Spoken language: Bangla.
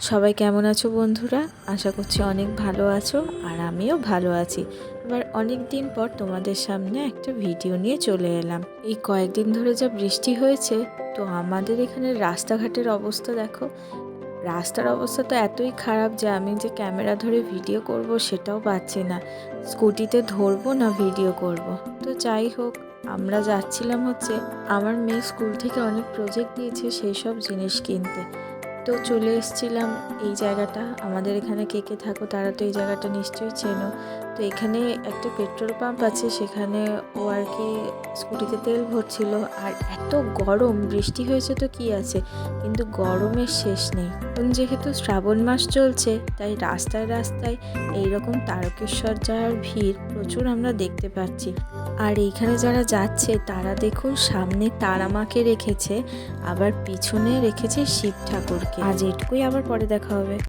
সবাই কেমন আছো বন্ধুরা? আশা করছি অনেক ভালো আছো আর আমিও ভালো আছি। এবার অনেক দিন পর তোমাদের সামনে একটা ভিডিও নিয়ে চলে এলাম। এই কয়েকদিন ধরে যা বৃষ্টি হয়েছে, তো আমাদের এখানে রাস্তাঘাটের অবস্থা দেখো। রাস্তার অবস্থা তো এতই খারাপ যে আমি যে ক্যামেরা ধরে ভিডিও করব সেটাও পাচ্ছি না। স্কুটিতে ধরবো না ভিডিও করব। তো যাই হোক, আমরা যাচ্ছিলাম হচ্ছে আমার মেয়ে স্কুল থেকে অনেক প্রজেক্ট দিয়েছে সেই সব জিনিস কিনতে। তো চলে এসেছিলাম এই জায়গাটা। আমাদের এখানে কে কে থাকো তারা তো এই জায়গাটা নিশ্চয়ই চেনো। তো এখানে একটা পেট্রোল পাম্প আছে, সেখানে ও আর কি স্কুটিতে তেল ভরছিল। আর এত গরম, বৃষ্টি হয়েছে তো কি আছে, কিন্তু গরমের শেষ নেই। এখন যেহেতু শ্রাবণ মাস চলছে, তাই রাস্তায় রাস্তায় এইরকম তারকেশ্বর যাওয়ার ভিড় প্রচুর আমরা দেখতে পাচ্ছি। আর এইখানে যারা যাচ্ছে তারা দেখুন সামনে তারা মাকে রেখেছে, আবার পিছনে রেখেছে শিব ঠাকুরকে। আজ এটুকুই, আবার পরে দেখা হবে।